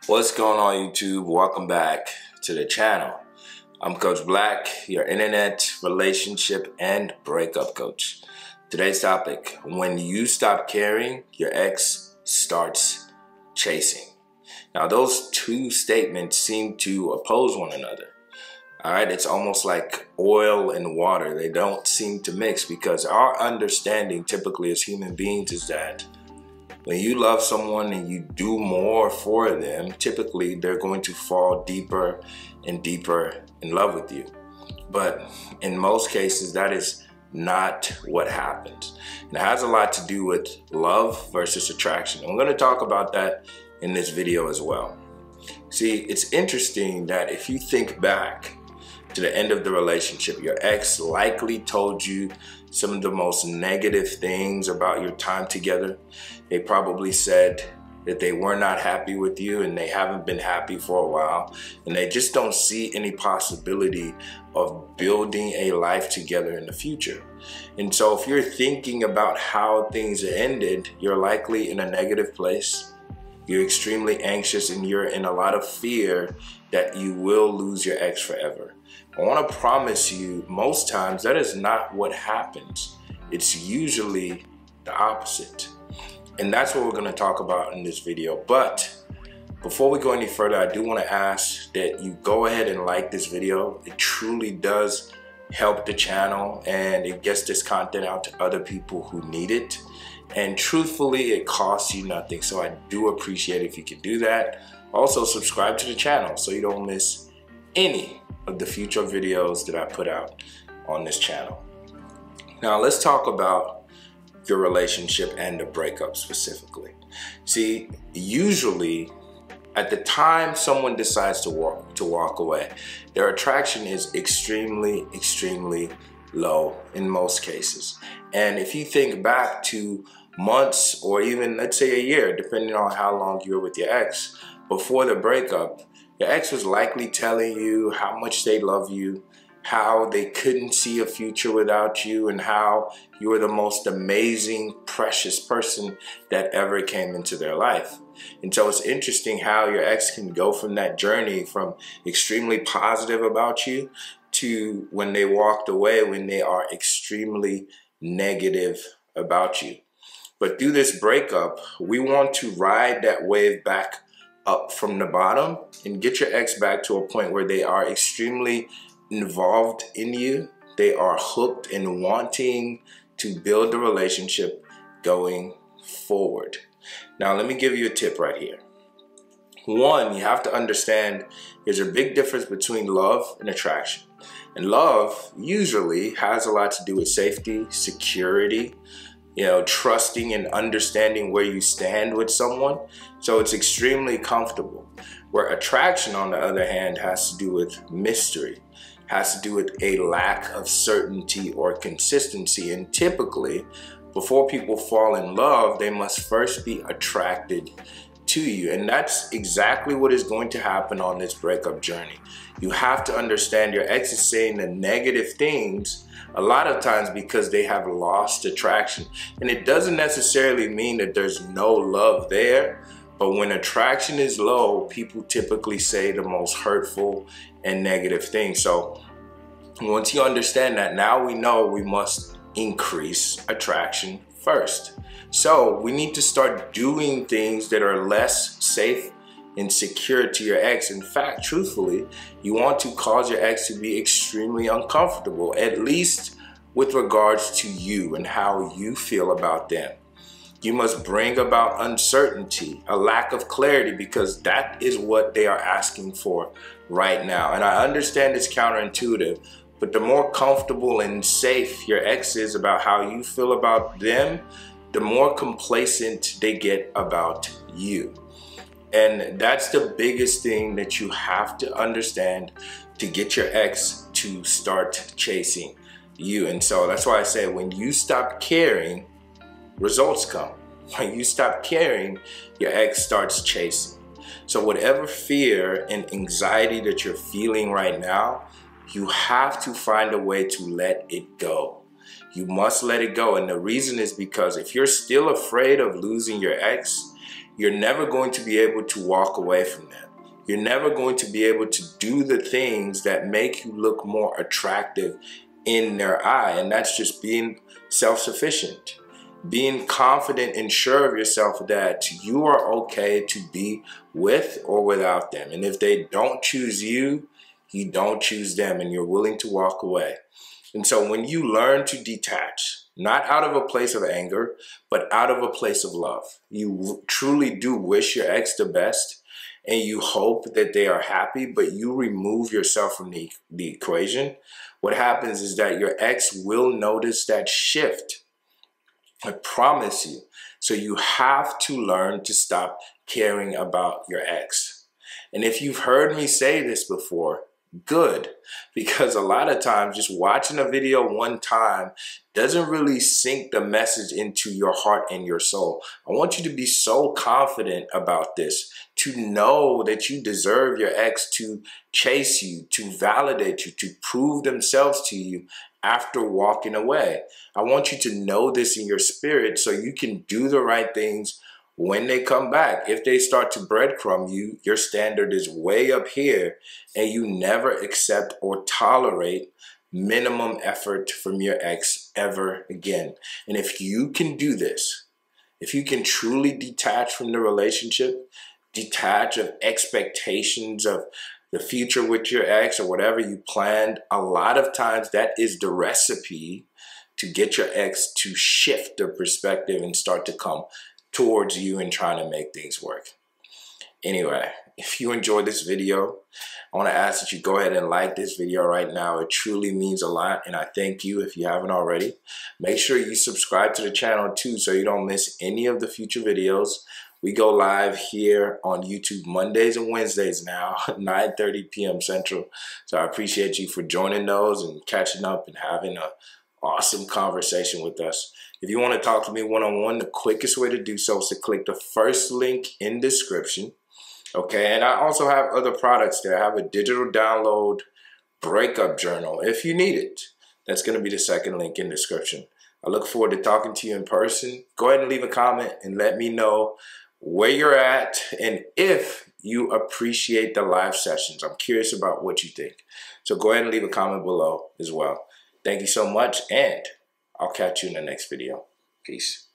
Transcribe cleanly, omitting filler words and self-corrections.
What's going on, YouTube? Welcome back to the channel. I'm Coach Black, your internet relationship and breakup coach. Today's topic: when you stop caring, your ex starts chasing. Now, those two statements seem to oppose one another. All right, it's almost like oil and water. They don't seem to mix, because our understanding typically as human beings is that when you love someone and you do more for them, typically they're going to fall deeper and deeper in love with you. But in most cases, that is not what happens. And it has a lot to do with love versus attraction. I'm going to talk about that in this video as well. See, it's interesting that if you think back to the end of the relationship, your ex likely told you some of the most negative things about your time together. They probably said that they were not happy with you and they haven't been happy for a while, and they just don't see any possibility of building a life together in the future. And so if you're thinking about how things ended, you're likely in a negative place. You're extremely anxious and you're in a lot of fear that you will lose your ex forever. I want to promise you, most times that is not what happens. It's usually the opposite. And that's what we're going to talk about in this video. But before we go any further, I do want to ask that you go ahead and like this video. It truly does help the channel and it gets this content out to other people who need it. And truthfully, it costs you nothing. So I do appreciate it if you can do that. Also, subscribe to the channel so you don't miss any of the future videos that I put out on this channel. Now let's talk about your relationship and the breakup specifically. See, usually at the time someone decides to walk away, their attraction is extremely low in most cases. And if you think back to months or even, let's say, a year, depending on how long you were with your ex, before the breakup, your ex was likely telling you how much they love you, how they couldn't see a future without you, and how you were the most amazing, precious person that ever came into their life. And so it's interesting how your ex can go from that journey from extremely positive about you to when they walked away, when they are extremely negative about you. But through this breakup, we want to ride that wave back up from the bottom and get your ex back to a point where they are extremely involved in you. They are hooked and wanting to build the relationship going forward. Now, let me give you a tip right here. One, you have to understand there's a big difference between love and attraction. And love usually has a lot to do with safety, security, trusting and understanding where you stand with someone. So it's extremely comfortable. Where attraction, on the other hand, has to do with mystery, has to do with a lack of certainty or consistency. And typically, before people fall in love, they must first be attracted to you. And that's exactly what is going to happen on this breakup journey. You have to understand your ex is saying the negative things a lot of times because they have lost attraction. And it doesn't necessarily mean that there's no love there, but when attraction is low, people typically say the most hurtful and negative things. So once you understand that, now we know we must increase attraction first. So we need to start doing things that are less safe and secure to your ex. In fact, truthfully, you want to cause your ex to be extremely uncomfortable, at least with regards to you and how you feel about them. You must bring about uncertainty, a lack of clarity, because that is what they are asking for right now. And I understand it's counterintuitive, but the more comfortable and safe your ex is about how you feel about them, the more complacent they get about you. And that's the biggest thing that you have to understand to get your ex to start chasing you. And so that's why I say, when you stop caring, results come. When you stop caring, your ex starts chasing. So whatever fear and anxiety that you're feeling right now, you have to find a way to let it go. You must let it go. And the reason is because if you're still afraid of losing your ex, you're never going to be able to walk away from them. You're never going to be able to do the things that make you look more attractive in their eye. And that's just being self-sufficient, being confident and sure of yourself that you are okay to be with or without them. And if they don't choose you, you don't choose them, and you're willing to walk away. And so when you learn to detach, not out of a place of anger, but out of a place of love, you truly do wish your ex the best, and you hope that they are happy, but you remove yourself from the equation, what happens is that your ex will notice that shift. I promise you. So you have to learn to stop caring about your ex. And if you've heard me say this before, good, because a lot of times just watching a video one time doesn't really sink the message into your heart and your soul. I want you to be so confident about this, to know that you deserve your ex to chase you, to validate you, to prove themselves to you after walking away. I want you to know this in your spirit so you can do the right things when they come back. If they start to breadcrumb you, your standard is way up here, and you never accept or tolerate minimum effort from your ex ever again. And if you can do this, if you can truly detach from the relationship, detach of expectations of the future with your ex or whatever you planned, a lot of times that is the recipe to get your ex to shift their perspective and start to come towards you and trying to make things work. Anyway, if you enjoyed this video, I want to ask that you go ahead and like this video right now. It truly means a lot, and I thank you if you haven't already. Make sure you subscribe to the channel too so you don't miss any of the future videos. We go live here on YouTube Mondays and Wednesdays now, 9:30 p.m. Central. So I appreciate you for joining those and catching up and having an awesome conversation with us. If you want to talk to me one-on-one, the quickest way to do so is to click the first link in description. Okay, and I also have other products there. I have a digital download breakup journal if you need it. That's going to be the second link in description. I look forward to talking to you in person. Go ahead and leave a comment and let me know where you're at and if you appreciate the live sessions. I'm curious about what you think. So go ahead and leave a comment below as well. Thank you so much, and I'll catch you in the next video. Peace.